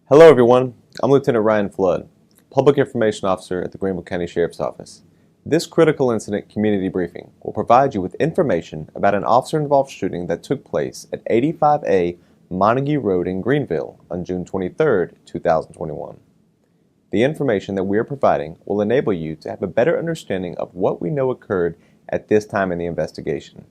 Hello everyone, I'm Lieutenant Ryan Flood, Public Information Officer at the Greenville County Sheriff's Office. This critical incident community briefing will provide you with information about an officer-involved shooting that took place at 85A Montague Road in Greenville on June 23, 2021. The information that we are providing will enable you to have a better understanding of what we know occurred at this time in the investigation.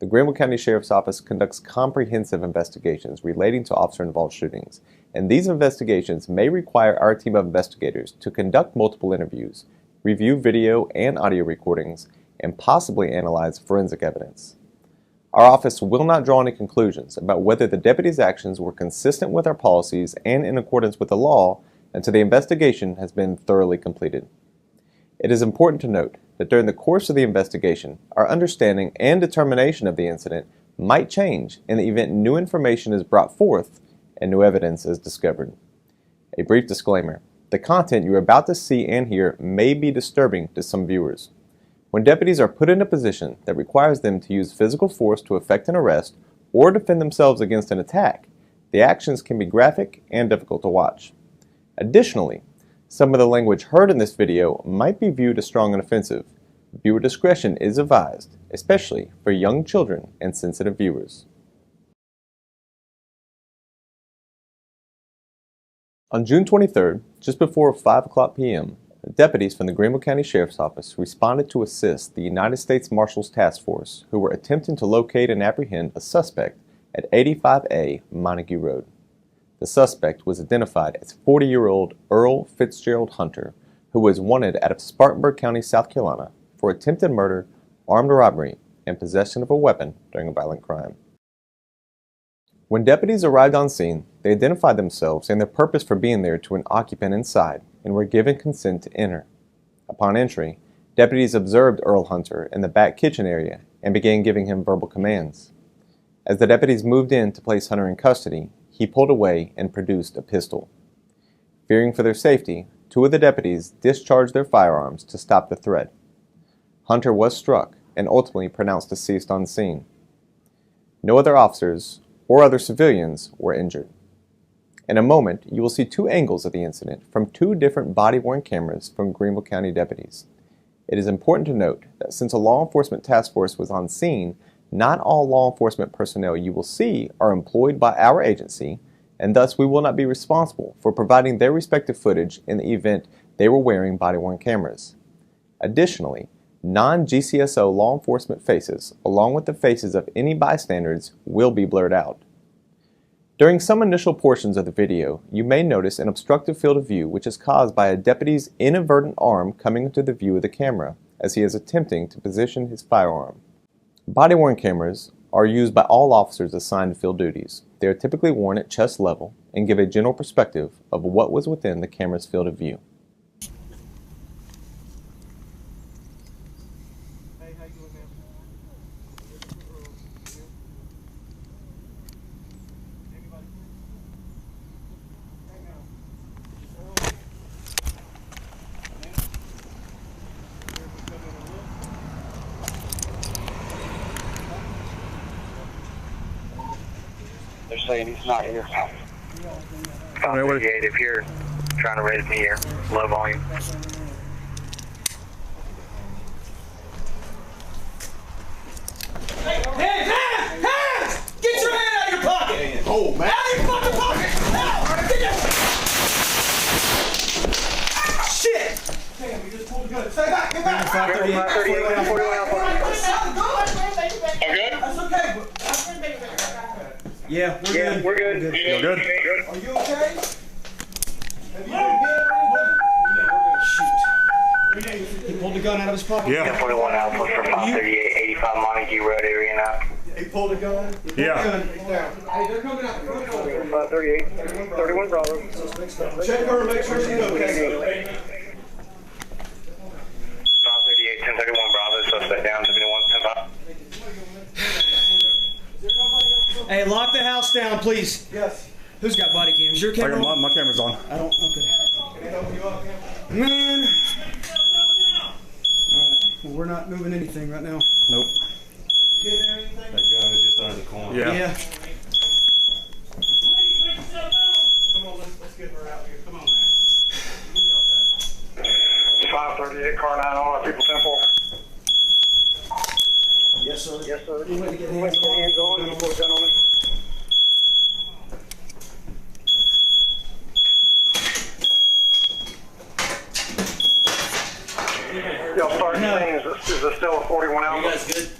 The Greenville County Sheriff's Office conducts comprehensive investigations relating to officer-involved shootings, and these investigations may require our team of investigators to conduct multiple interviews, review video and audio recordings, and possibly analyze forensic evidence. Our office will not draw any conclusions about whether the deputy's actions were consistent with our policies and in accordance with the law until the investigation has been thoroughly completed. It is important to note that during the course of the investigation, our understanding and determination of the incident might change in the event new information is brought forth and new evidence is discovered. A brief disclaimer: the content you are about to see and hear may be disturbing to some viewers. When deputies are put in a position that requires them to use physical force to effect an arrest or defend themselves against an attack, the actions can be graphic and difficult to watch. Additionally, some of the language heard in this video might be viewed as strong and offensive. Viewer discretion is advised, especially for young children and sensitive viewers. On June 23rd, just before 5:00 p.m., deputies from the Greenville County Sheriff's Office responded to assist the United States Marshals Task Force who were attempting to locate and apprehend a suspect at 85A Montague Road. The suspect was identified as 40-year-old Earl Fitzgerald Hunter, who was wanted out of Spartanburg County, South Carolina, for attempted murder, armed robbery, and possession of a weapon during a violent crime. When deputies arrived on scene, they identified themselves and their purpose for being there to an occupant inside and were given consent to enter. Upon entry, deputies observed Earl Hunter in the back kitchen area and began giving him verbal commands. As the deputies moved in to place Hunter in custody, he pulled away and produced a pistol. Fearing for their safety, two of the deputies discharged their firearms to stop the threat. Hunter was struck and ultimately pronounced deceased on scene. No other officers or other civilians were injured. In a moment, you will see two angles of the incident from two different body-worn cameras from Greenville County deputies. It is important to note that since a law enforcement task force was on scene, not all law enforcement personnel you will see are employed by our agency, and thus we will not be responsible for providing their respective footage in the event they were wearing body-worn cameras. Additionally, non-GCSO law enforcement faces, along with the faces of any bystanders, will be blurred out. During some initial portions of the video, you may notice an obstructive field of view which is caused by a deputy's inadvertent arm coming into the view of the camera as he is attempting to position his firearm. Body-worn cameras are used by all officers assigned to field duties. They are typically worn at chest level and give a general perspective of what was within the camera's field of view. They're saying he's not here. 538 if you're trying to raise me here. Low volume. Hands! Get your hand out of your pocket! Oh, man. Out of your fucking pocket! Now! Get your... Shit! Damn, we just pulled the gun. Stay back! Get back! 538, 41 Alpha. Okay? That's okay, but... Yeah, we're good. We're good. You're good? Are you okay? Have you been hit? Shoot. He pulled the gun out of his pocket? Yeah. 41 Alpha for 538, 85 Montague Road area now. He pulled a gun? Yeah. Hey, they're coming out the front door. 538, 31 Bravo. Check her and make sure she's okay. 538, 1031 Bravo, suspect down, 71, 10-5. Hey, lock the house down, please. Yes. Who's got body cams? Your camera? My camera's on. I don't. Okay. Can I help you up? Man. All right. Well, we're not moving anything right now. Nope. You get anything? That gun is just under the corner. Yeah. Yeah. Come Come on, let's get her out here. Come on, man. Give me all that. 538, car 9 on, people 10-4. Yes, sir. Yes, sir. You want to get You want to get hands on? You put a gun on it? Y'all start saying, is this still a 41 ounce? You guys good?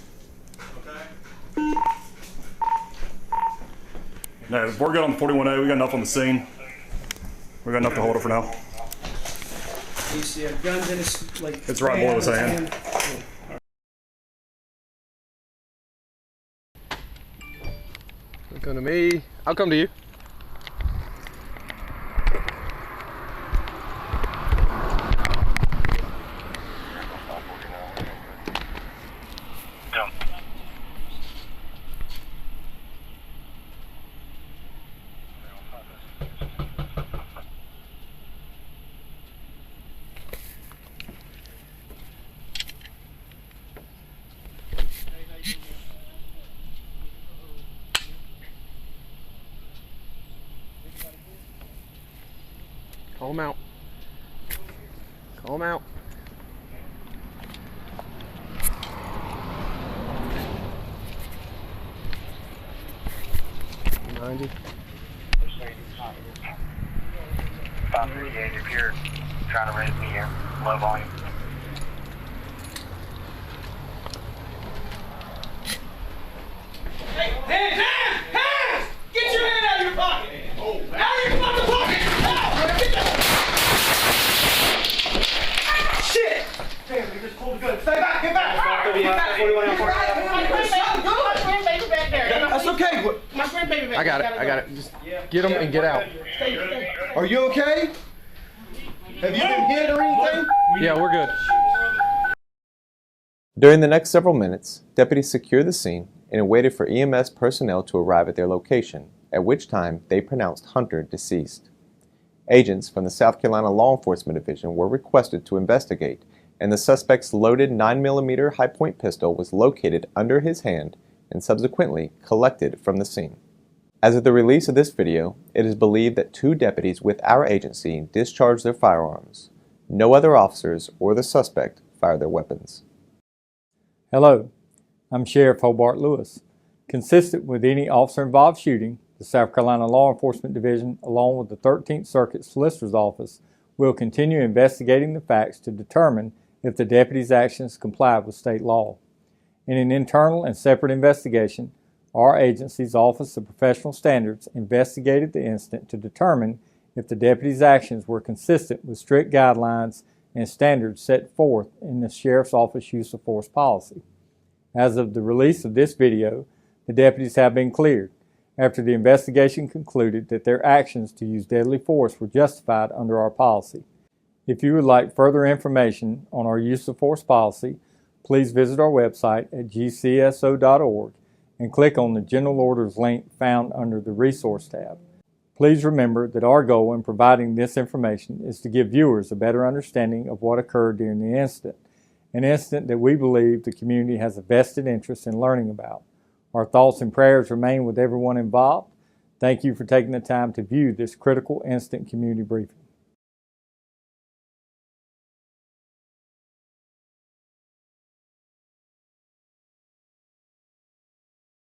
No, we're good on the 41A. We got enough on the scene. We got enough to hold it for now. You see a gun in his, like... It's right below his hand. Don't come to me. I'll come to you. Call him out. Call him out. $90. 538, if you're trying to raise me here, low volume. Hands! Get your hand out of your pocket! Out of your fucking pocket! Out! Get that! Shit! Damn, you just pulled the gun. Stay back! Get back! Get back! 41 ounce. That's okay. I got it. I got it. Just get him and get out. Are you okay? Have you been hit or anything? Yeah, we're good. During the next several minutes, deputies secured the scene and waited for EMS personnel to arrive at their location, at which time they pronounced Hunter deceased. Agents from the South Carolina Law Enforcement Division were requested to investigate, and the suspect's loaded 9mm high-point pistol was located under his hand and subsequently collected from the scene. As of the release of this video, it is believed that 2 deputies with our agency discharged their firearms. No other officers or the suspect fired their weapons. Hello, I'm Sheriff Hobart Lewis. Consistent with any officer-involved shooting, the South Carolina Law Enforcement Division, along with the 13th Circuit Solicitor's Office, will continue investigating the facts to determine if the deputy's actions comply with state law. In an internal and separate investigation, our agency's Office of Professional Standards investigated the incident to determine if the deputy's actions were consistent with strict guidelines and standards set forth in the Sheriff's Office use of force policy. As of the release of this video, the deputies have been cleared after the investigation concluded that their actions to use deadly force were justified under our policy. If you would like further information on our use of force policy, please visit our website at gcso.org and click on the General Orders link found under the Resource tab. Please remember that our goal in providing this information is to give viewers a better understanding of what occurred during the incident, an incident that we believe the community has a vested interest in learning about. Our thoughts and prayers remain with everyone involved. Thank you for taking the time to view this critical instant community briefing.